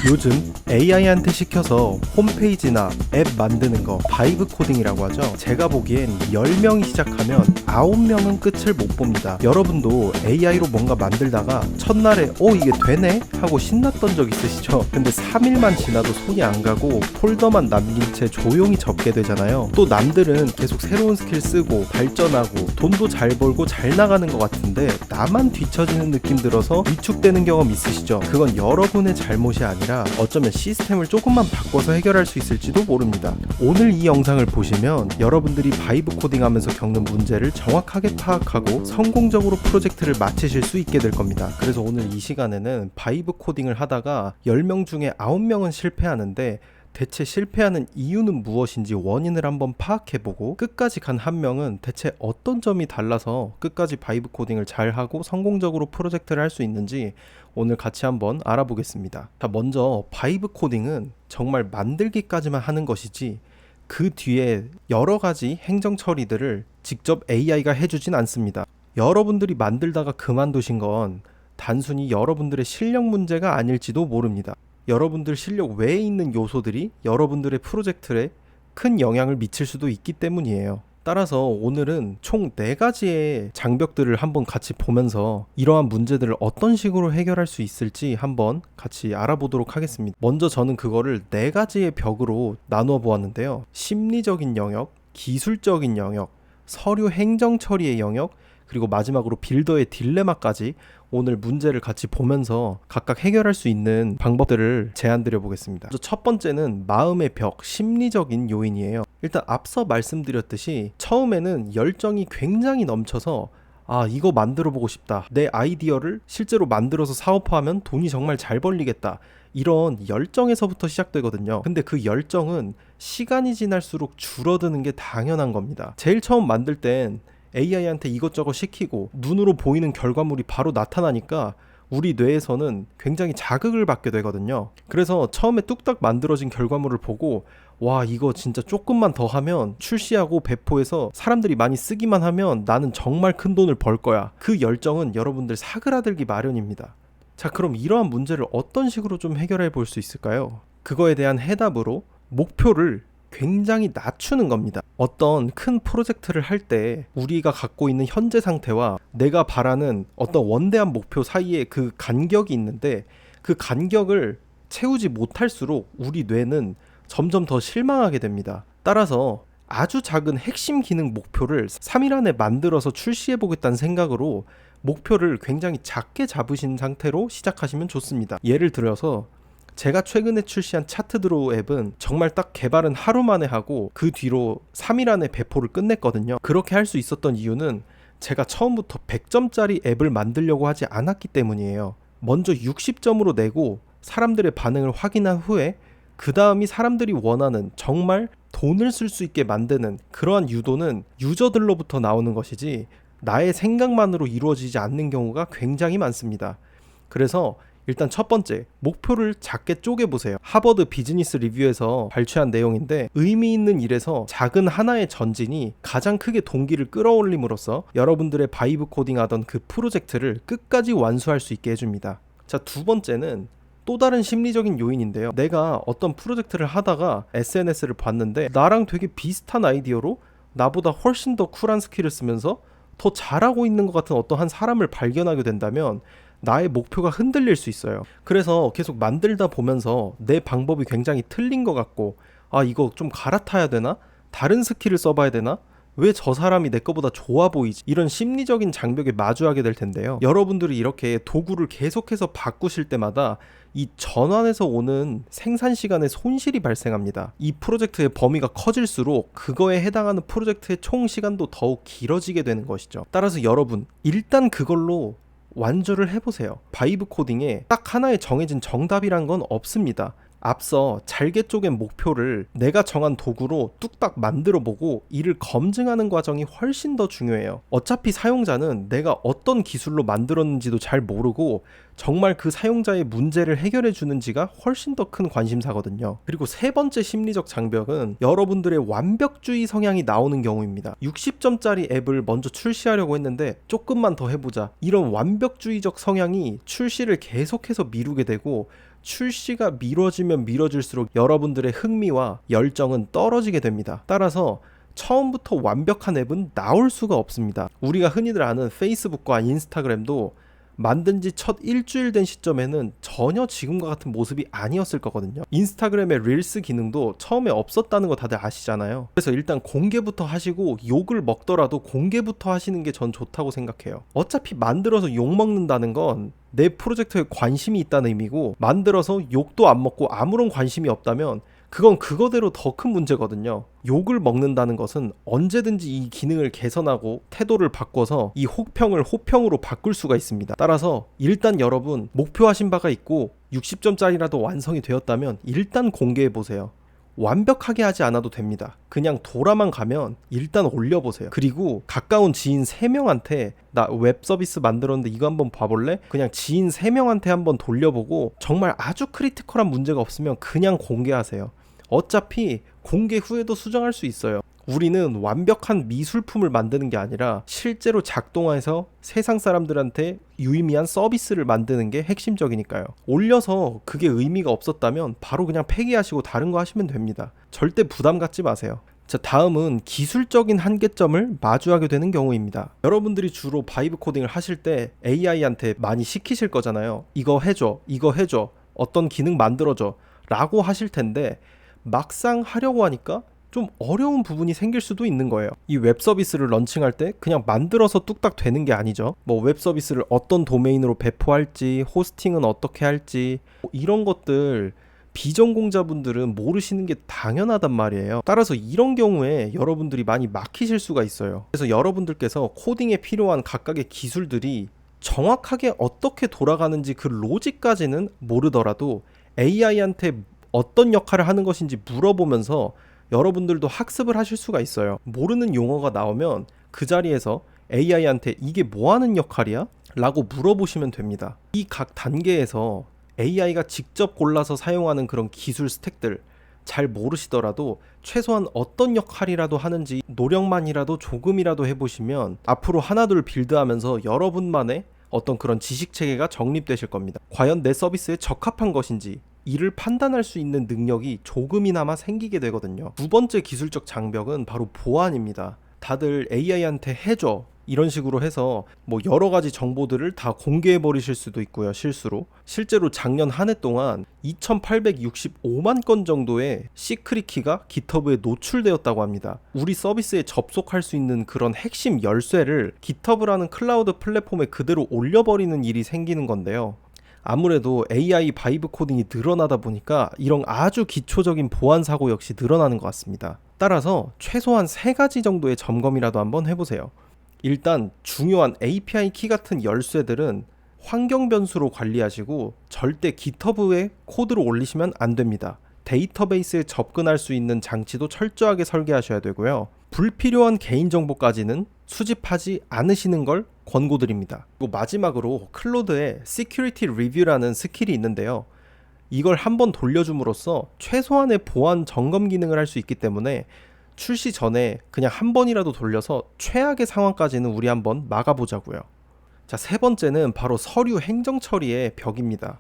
요즘 AI한테 시켜서 홈페이지나 앱 만드는 거 바이브 코딩이라고 하죠. 제가 보기엔 10명이 시작하면 9명은 끝을 못 봅니다. 여러분도 AI로 뭔가 만들다가 첫날에 이게 되네? 하고 신났던 적 있으시죠? 근데 3일만 지나도 손이 안 가고 폴더만 남긴 채 조용히 접게 되잖아요. 또 남들은 계속 새로운 스킬 쓰고 발전하고 돈도 잘 벌고 잘 나가는 것 같은데 나만 뒤처지는 느낌 들어서 위축되는 경험 있으시죠? 그건 여러분의 잘못이 아니라 어쩌면 시스템을 조금만 바꿔서 해결할 수 있을지도 모릅니다. 오늘 이 영상을 보시면 여러분들이 바이브 코딩하면서 겪는 문제를 정확하게 파악하고 성공적으로 프로젝트를 마치실 수 있게 될 겁니다. 그래서 오늘 이 시간에는 바이브 코딩을 하다가 10명 중에 9명은 실패하는데 대체 실패하는 이유는 무엇인지 원인을 한번 파악해보고 끝까지 간 한 명은 대체 어떤 점이 달라서 끝까지 바이브 코딩을 잘하고 성공적으로 프로젝트를 할 수 있는지 오늘 같이 한번 알아보겠습니다. 자, 먼저 바이브 코딩은 정말 만들기까지만 하는 것이지 그 뒤에 여러 가지 행정 처리들을 직접 AI가 해주진 않습니다. 여러분들이 만들다가 그만두신 건 단순히 여러분들의 실력 문제가 아닐지도 모릅니다. 여러분들 실력 외에 있는 요소들이 여러분들의 프로젝트에 큰 영향을 미칠 수도 있기 때문이에요. 따라서 오늘은 총 4가지의 장벽들을 한번 같이 보면서 이러한 문제들을 어떤 식으로 해결할 수 있을지 한번 같이 알아보도록 하겠습니다. 먼저 저는 그거를 4가지의 벽으로 나누어 보았는데요. 심리적인 영역, 기술적인 영역, 서류 행정 처리의 영역, 그리고 마지막으로 빌더의 딜레마까지 오늘 문제를 같이 보면서 각각 해결할 수 있는 방법들을 제안드려 보겠습니다. 첫 번째는 마음의 벽, 심리적인 요인이에요. 일단 앞서 말씀드렸듯이 처음에는 열정이 굉장히 넘쳐서 이거 만들어 보고 싶다. 내 아이디어를 실제로 만들어서 사업화하면 돈이 정말 잘 벌리겠다. 이런 열정에서부터 시작되거든요. 근데 그 열정은 시간이 지날수록 줄어드는 게 당연한 겁니다. 제일 처음 만들 땐 AI한테 이것저것 시키고 눈으로 보이는 결과물이 바로 나타나니까 우리 뇌에서는 굉장히 자극을 받게 되거든요. 그래서 처음에 뚝딱 만들어진 결과물을 보고 와, 이거 진짜 조금만 더 하면 출시하고 배포해서 사람들이 많이 쓰기만 하면 나는 정말 큰 돈을 벌 거야. 그 열정은 여러분들 사그라들기 마련입니다. 자, 그럼 이러한 문제를 어떤 식으로 좀 해결해 볼 수 있을까요? 그거에 대한 해답으로 목표를 굉장히 낮추는 겁니다. 어떤 큰 프로젝트를 할 때 우리가 갖고 있는 현재 상태와 내가 바라는 어떤 원대한 목표 사이에 그 간격이 있는데 그 간격을 채우지 못할수록 우리 뇌는 점점 더 실망하게 됩니다. 따라서 아주 작은 핵심 기능 목표를 3일 안에 만들어서 출시해 보겠다는 생각으로 목표를 굉장히 작게 잡으신 상태로 시작하시면 좋습니다. 예를 들어서 제가 최근에 출시한 차트드로우 앱은 정말 딱 개발은 하루 만에 하고 그 뒤로 3일 안에 배포를 끝냈거든요. 그렇게 할 수 있었던 이유는 제가 처음부터 100점짜리 앱을 만들려고 하지 않았기 때문이에요. 먼저 60점으로 내고 사람들의 반응을 확인한 후에 그 다음이 사람들이 원하는 정말 돈을 쓸 수 있게 만드는 그러한 유도는 유저들로부터 나오는 것이지 나의 생각만으로 이루어지지 않는 경우가 굉장히 많습니다. 그래서 일단 첫 번째, 목표를 작게 쪼개보세요. 하버드 비즈니스 리뷰에서 발췌한 내용인데 의미 있는 일에서 작은 하나의 전진이 가장 크게 동기를 끌어올림으로써 여러분들의 바이브 코딩하던 그 프로젝트를 끝까지 완수할 수 있게 해줍니다. 자, 두 번째는 또 다른 심리적인 요인인데요. 내가 어떤 프로젝트를 하다가 SNS를 봤는데 나랑 되게 비슷한 아이디어로 나보다 훨씬 더 쿨한 스킬을 쓰면서 더 잘하고 있는 것 같은 어떤 한 사람을 발견하게 된다면 나의 목표가 흔들릴 수 있어요. 그래서 계속 만들다 보면서 내 방법이 굉장히 틀린 것 같고 이거 좀 갈아타야 되나? 다른 스킬을 써봐야 되나? 왜 저 사람이 내 거보다 좋아 보이지? 이런 심리적인 장벽에 마주하게 될 텐데요. 여러분들이 이렇게 도구를 계속해서 바꾸실 때마다 이 전환에서 오는 생산 시간에 손실이 발생합니다. 이 프로젝트의 범위가 커질수록 그거에 해당하는 프로젝트의 총 시간도 더욱 길어지게 되는 것이죠. 따라서 여러분, 일단 그걸로 완주를 해보세요. 바이브 코딩에 딱 하나의 정해진 정답이란 건 없습니다. 앞서 잘게 쪼갠 목표를 내가 정한 도구로 뚝딱 만들어보고 이를 검증하는 과정이 훨씬 더 중요해요. 어차피 사용자는 내가 어떤 기술로 만들었는지도 잘 모르고 정말 그 사용자의 문제를 해결해 주는지가 훨씬 더 큰 관심사거든요. 그리고 세 번째 심리적 장벽은 여러분들의 완벽주의 성향이 나오는 경우입니다. 60점짜리 앱을 먼저 출시하려고 했는데 조금만 더 해보자. 이런 완벽주의적 성향이 출시를 계속해서 미루게 되고 출시가 미뤄지면 미뤄질수록 여러분들의 흥미와 열정은 떨어지게 됩니다. 따라서 처음부터 완벽한 앱은 나올 수가 없습니다. 우리가 흔히들 아는 페이스북과 인스타그램도 만든 지 첫 일주일 된 시점에는 전혀 지금과 같은 모습이 아니었을 거거든요. 인스타그램의 릴스 기능도 처음에 없었다는 거 다들 아시잖아요. 그래서 일단 공개부터 하시고 욕을 먹더라도 공개부터 하시는 게 전 좋다고 생각해요. 어차피 만들어서 욕 먹는다는 건 내 프로젝트에 관심이 있다는 의미고, 만들어서 욕도 안 먹고 아무런 관심이 없다면 그건 그거대로 더 큰 문제거든요. 욕을 먹는다는 것은 언제든지 이 기능을 개선하고 태도를 바꿔서 이 혹평을 호평으로 바꿀 수가 있습니다. 따라서 일단 여러분 목표하신 바가 있고 60점짜리라도 완성이 되었다면 일단 공개해보세요. 완벽하게 하지 않아도 됩니다. 그냥 돌아만 가면 일단 올려보세요. 그리고 가까운 지인 3명한테 나 웹 서비스 만들었는데 이거 한번 봐볼래? 그냥 지인 3명한테 한번 돌려보고 정말 아주 크리티컬한 문제가 없으면 그냥 공개하세요. 어차피 공개 후에도 수정할 수 있어요. 우리는 완벽한 미술품을 만드는 게 아니라 실제로 작동해서 세상 사람들한테 유의미한 서비스를 만드는 게 핵심적이니까요. 올려서 그게 의미가 없었다면 바로 그냥 폐기하시고 다른 거 하시면 됩니다. 절대 부담 갖지 마세요. 자, 다음은 기술적인 한계점을 마주하게 되는 경우입니다. 여러분들이 주로 바이브 코딩을 하실 때 AI한테 많이 시키실 거잖아요. 이거 해줘, 이거 해줘, 어떤 기능 만들어줘 라고 하실 텐데 막상 하려고 하니까 좀 어려운 부분이 생길 수도 있는 거예요. 이 웹 서비스를 런칭할 때 그냥 만들어서 뚝딱 되는 게 아니죠. 뭐 웹 서비스를 어떤 도메인으로 배포할지, 호스팅은 어떻게 할지, 이런 것들 비전공자분들은 모르시는 게 당연하단 말이에요. 따라서 이런 경우에 여러분들이 많이 막히실 수가 있어요. 그래서 여러분들께서 코딩에 필요한 각각의 기술들이 정확하게 어떻게 돌아가는지 그 로직까지는 모르더라도 AI한테 어떤 역할을 하는 것인지 물어보면서 여러분들도 학습을 하실 수가 있어요. 모르는 용어가 나오면 그 자리에서 AI한테 이게 뭐 하는 역할이야? 라고 물어보시면 됩니다. 이 각 단계에서 AI가 직접 골라서 사용하는 그런 기술 스택들 잘 모르시더라도 최소한 어떤 역할이라도 하는지 노력만이라도 조금이라도 해보시면 앞으로 하나둘 빌드하면서 여러분만의 어떤 그런 지식 체계가 정립되실 겁니다. 과연 내 서비스에 적합한 것인지 이를 판단할 수 있는 능력이 조금이나마 생기게 되거든요. 두 번째 기술적 장벽은 바로 보안입니다. 다들 AI한테 해줘 이런 식으로 해서 뭐 여러 가지 정보들을 다 공개해 버리실 수도 있고요. 실제로 작년 한 해 동안 2865만 건 정도의 시크릿 키가 GitHub에 노출되었다고 합니다. 우리 서비스에 접속할 수 있는 그런 핵심 열쇠를 GitHub라는 클라우드 플랫폼에 그대로 올려버리는 일이 생기는 건데요. 아무래도 AI 바이브 코딩이 늘어나다 보니까 이런 아주 기초적인 보안 사고 역시 늘어나는 것 같습니다. 따라서 최소한 3가지 정도의 점검이라도 한번 해보세요. 일단 중요한 API 키 같은 열쇠들은 환경 변수로 관리하시고 절대 GitHub에 코드로 올리시면 안 됩니다. 데이터베이스에 접근할 수 있는 장치도 철저하게 설계하셔야 되고요. 불필요한 개인정보까지는 수집하지 않으시는 걸 권고드립니다. 그리고 마지막으로 클로드에 Security Review라는 스킬이 있는데요. 이걸 한번 돌려줌으로써 최소한의 보안 점검 기능을 할 수 있기 때문에 출시 전에 그냥 한 번이라도 돌려서 최악의 상황까지는 우리 한번 막아보자고요. 자, 3번째는 바로 서류 행정 처리의 벽입니다.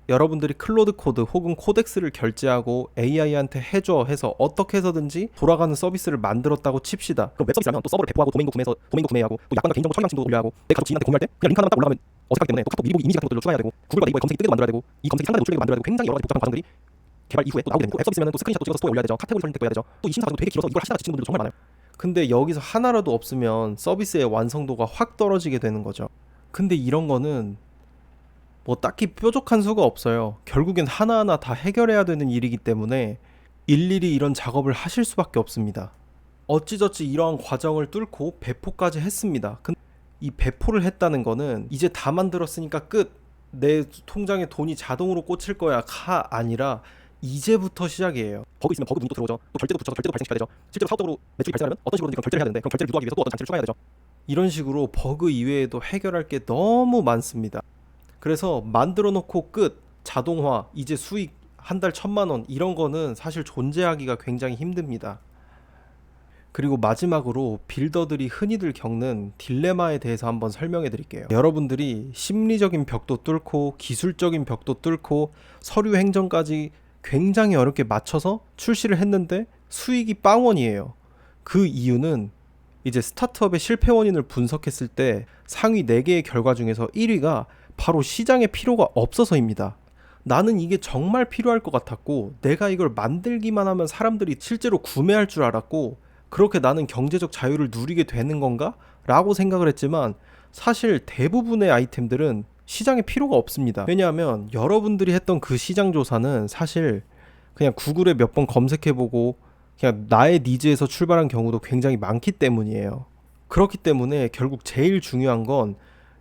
여러분들이 클로드 코드 혹은 코덱스를 결제하고 AI한테 해줘 해서 어떻게 해서든지 돌아가는 서비스를 만들었다고 칩시다. 그럼 웹 서비스라면 또 서버를 배포하고 도메인도 구매하고 또 약관과 개인정보 처리 방침도 올려야 하고 내 가족 지인한테 공유할 때 그냥 링크 하나만 딱 올라가면 어색하기 때문에 또 카톡 미리 보기 이미지 같은 것들도 추가해야 되고 구글과 네이버에 검색이 뜨게도 만들어야 되고 이 검색이 상단에 노출되게 만들어야 되고 굉장히 여러 가지 복잡한 과정들이 개발 이후에 또 나오게 되고 앱 서비스면 또 스크린샷도 찍어서 스토어에 올려야 되죠. 카테고리 설정도 해야 되죠. 또 이 심사 과정도 되게 길어서 이걸 하시다가 지치는 분들도 정말 많아요. 근데 여기서 하나라도 없으면 서비스의 완성도가 확 떨어지게 되는 거죠. 근데 이런 거는 뭐 딱히 뾰족한 수가 없어요. 결국엔 하나하나 다 해결해야 되는 일이기 때문에 일일이 이런 작업을 하실 수밖에 없습니다. 어찌저찌 이러한 과정을 뚫고 배포까지 했습니다. 근데 이 배포를 했다는 거는 이제 다 만들었으니까 끝! 내 통장에 돈이 자동으로 꽂힐 거야 가 아니라 이제부터 시작이에요. 버그 있으면 버그 문이 또 들어오죠. 또 결제도 붙여서 결제도 발생시켜야 되죠. 실제로 사업적으로 매출이 발생하면 어떤 식으로든 그런 결제를 해야 되는데 그럼 결제를 유도하기 위해서 또 어떤 장치를 추가해야 되죠. 이런 식으로 버그 이외에도 해결할 게 너무 많습니다. 그래서 만들어 놓고 끝, 자동화, 이제 수익 한 달 1,000만 원 이런 거는 사실 존재하기가 굉장히 힘듭니다. 그리고 마지막으로 빌더들이 흔히들 겪는 딜레마에 대해서 한번 설명해 드릴게요. 여러분들이 심리적인 벽도 뚫고 기술적인 벽도 뚫고 서류 행정까지 굉장히 어렵게 맞춰서 출시를 했는데 수익이 빵원이에요. 그 이유는 이제 스타트업의 실패 원인을 분석했을 때 상위 4개의 결과 중에서 1위가 바로 시장에 필요가 없어서입니다. 나는 이게 정말 필요할 것 같았고 내가 이걸 만들기만 하면 사람들이 실제로 구매할 줄 알았고 그렇게 나는 경제적 자유를 누리게 되는 건가? 라고 생각을 했지만 사실 대부분의 아이템들은 시장에 필요가 없습니다. 왜냐하면 여러분들이 했던 그 시장 조사는 사실 그냥 구글에 몇 번 검색해보고 그냥 나의 니즈에서 출발한 경우도 굉장히 많기 때문이에요. 그렇기 때문에 결국 제일 중요한 건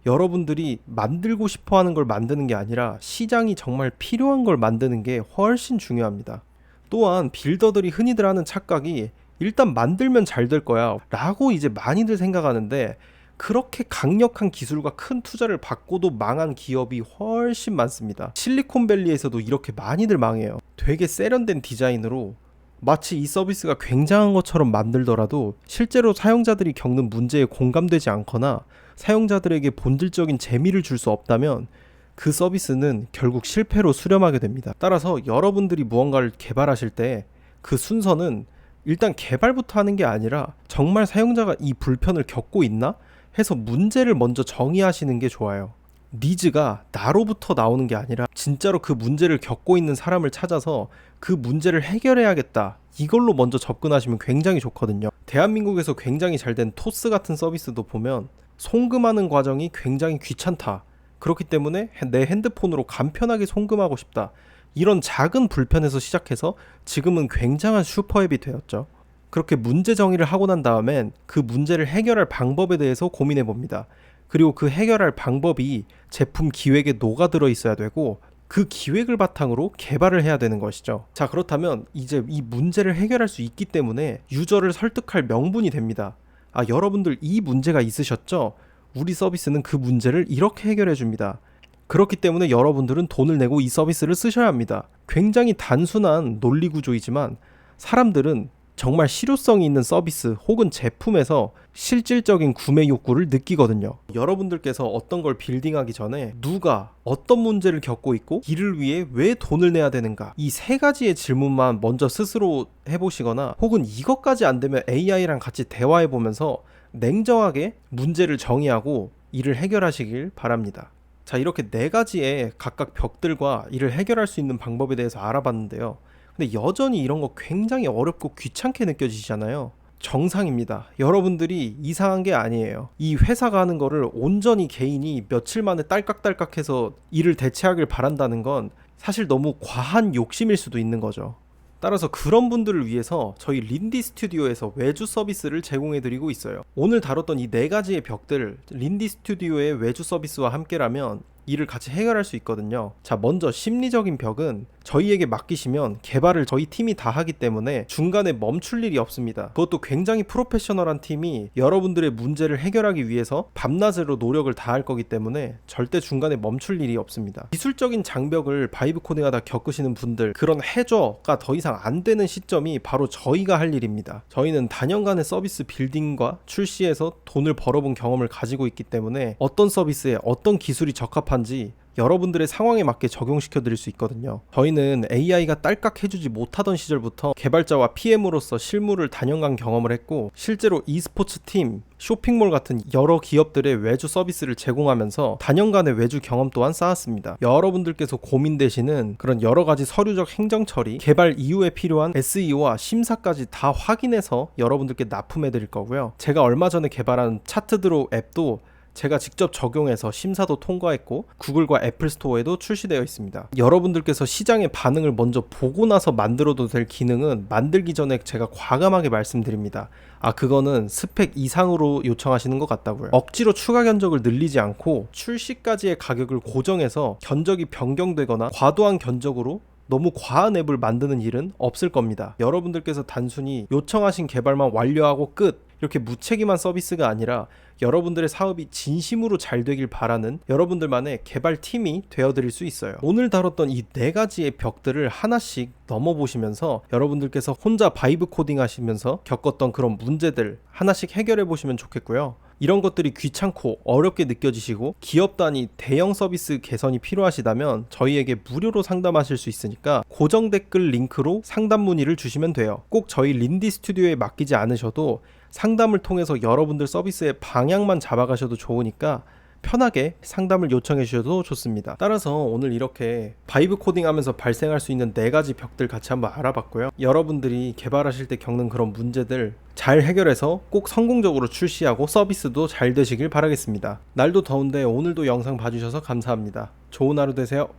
여러분들이 만들고 싶어 하는 걸 만드는 게 아니라 시장이 정말 필요한 걸 만드는 게 훨씬 중요합니다. 또한 빌더들이 흔히들 하는 착각이 일단 만들면 잘 될 거야 라고 이제 많이들 생각하는데 그렇게 강력한 기술과 큰 투자를 받고도 망한 기업이 훨씬 많습니다. 실리콘밸리에서도 이렇게 많이들 망해요. 되게 세련된 디자인으로 마치 이 서비스가 굉장한 것처럼 만들더라도 실제로 사용자들이 겪는 문제에 공감되지 않거나 사용자들에게 본질적인 재미를 줄 수 없다면 그 서비스는 결국 실패로 수렴하게 됩니다. 따라서 여러분들이 무언가를 개발하실 때 그 순서는 일단 개발부터 하는 게 아니라 정말 사용자가 이 불편을 겪고 있나 해서 문제를 먼저 정의하시는 게 좋아요. 니즈가 나로부터 나오는 게 아니라 진짜로 그 문제를 겪고 있는 사람을 찾아서 그 문제를 해결해야겠다. 이걸로 먼저 접근하시면 굉장히 좋거든요. 대한민국에서 굉장히 잘 된 토스 같은 서비스도 보면 송금하는 과정이 굉장히 귀찮다. 그렇기 때문에 내 핸드폰으로 간편하게 송금하고 싶다. 이런 작은 불편에서 시작해서 지금은 굉장한 슈퍼앱이 되었죠. 그렇게 문제 정의를 하고 난 다음엔 그 문제를 해결할 방법에 대해서 고민해 봅니다. 그리고 그 해결할 방법이 제품 기획에 녹아들어 있어야 되고 그 기획을 바탕으로 개발을 해야 되는 것이죠. 자, 그렇다면 이제 이 문제를 해결할 수 있기 때문에 유저를 설득할 명분이 됩니다. 아, 여러분들 이 문제가 있으셨죠? 우리 서비스는 그 문제를 이렇게 해결해 줍니다. 그렇기 때문에 여러분들은 돈을 내고 이 서비스를 쓰셔야 합니다. 굉장히 단순한 논리 구조이지만 사람들은 정말 실효성이 있는 서비스 혹은 제품에서 실질적인 구매 욕구를 느끼거든요. 여러분들께서 어떤 걸 빌딩하기 전에 누가 어떤 문제를 겪고 있고 이를 위해 왜 돈을 내야 되는가, 이 3가지의 질문만 먼저 스스로 해보시거나 혹은 이것까지 안 되면 AI랑 같이 대화해보면서 냉정하게 문제를 정의하고 이를 해결하시길 바랍니다. 자, 이렇게 4가지의 각각 벽들과 이를 해결할 수 있는 방법에 대해서 알아봤는데요. 근데 여전히 이런 거 굉장히 어렵고 귀찮게 느껴지시잖아요. 정상입니다. 여러분들이 이상한 게 아니에요. 이 회사가 하는 거를 온전히 개인이 며칠 만에 딸깍딸깍해서 이를 대체하길 바란다는 건 사실 너무 과한 욕심일 수도 있는 거죠. 따라서 그런 분들을 위해서 저희 린디 스튜디오에서 외주 서비스를 제공해드리고 있어요. 오늘 다뤘던 이 4가지의 벽들, 린디 스튜디오의 외주 서비스와 함께라면 이를 같이 해결할 수 있거든요. 자, 먼저 심리적인 벽은 저희에게 맡기시면 개발을 저희 팀이 다 하기 때문에 중간에 멈출 일이 없습니다. 그것도 굉장히 프로페셔널한 팀이 여러분들의 문제를 해결하기 위해서 밤낮으로 노력을 다할 거기 때문에 절대 중간에 멈출 일이 없습니다. 기술적인 장벽을 바이브 코딩하다 겪으시는 분들, 그런 해저가 더 이상 안 되는 시점이 바로 저희가 할 일입니다. 저희는 단연간의 서비스 빌딩과 출시에서 돈을 벌어본 경험을 가지고 있기 때문에 어떤 서비스에 어떤 기술이 적합한지 여러분들의 상황에 맞게 적용시켜 드릴 수 있거든요. 저희는 AI가 딸깍 해주지 못하던 시절부터 개발자와 PM으로서 실무를 단연간 경험을 했고 실제로 e스포츠 팀, 쇼핑몰 같은 여러 기업들의 외주 서비스를 제공하면서 단연간의 외주 경험 또한 쌓았습니다. 여러분들께서 고민되시는 그런 여러가지 서류적 행정 처리, 개발 이후에 필요한 SEO와 심사까지 다 확인해서 여러분들께 납품해 드릴 거고요. 제가 얼마 전에 개발한 차트드로우 앱도 제가 직접 적용해서 심사도 통과했고 구글과 애플 스토어에도 출시되어 있습니다. 여러분들께서 시장의 반응을 먼저 보고 나서 만들어도 될 기능은 만들기 전에 제가 과감하게 말씀드립니다. 그거는 스펙 이상으로 요청하시는 것 같다고요. 억지로 추가 견적을 늘리지 않고 출시까지의 가격을 고정해서 견적이 변경되거나 과도한 견적으로 너무 과한 앱을 만드는 일은 없을 겁니다. 여러분들께서 단순히 요청하신 개발만 완료하고 끝, 이렇게 무책임한 서비스가 아니라 여러분들의 사업이 진심으로 잘 되길 바라는 여러분들만의 개발팀이 되어드릴 수 있어요. 오늘 다뤘던 이 4가지의 벽들을 하나씩 넘어보시면서 여러분들께서 혼자 바이브 코딩 하시면서 겪었던 그런 문제들 하나씩 해결해 보시면 좋겠고요. 이런 것들이 귀찮고 어렵게 느껴지시고 기업 단위 대형 서비스 개선이 필요하시다면 저희에게 무료로 상담하실 수 있으니까 고정 댓글 링크로 상담 문의를 주시면 돼요. 꼭 저희 린디 스튜디오에 맡기지 않으셔도 상담을 통해서 여러분들 서비스의 방향만 잡아가셔도 좋으니까 편하게 상담을 요청해 주셔도 좋습니다. 따라서 오늘 이렇게 바이브 코딩 하면서 발생할 수 있는 4가지 벽들 같이 한번 알아봤고요. 여러분들이 개발하실 때 겪는 그런 문제들 잘 해결해서 꼭 성공적으로 출시하고 서비스도 잘 되시길 바라겠습니다. 날도 더운데 오늘도 영상 봐주셔서 감사합니다. 좋은 하루 되세요.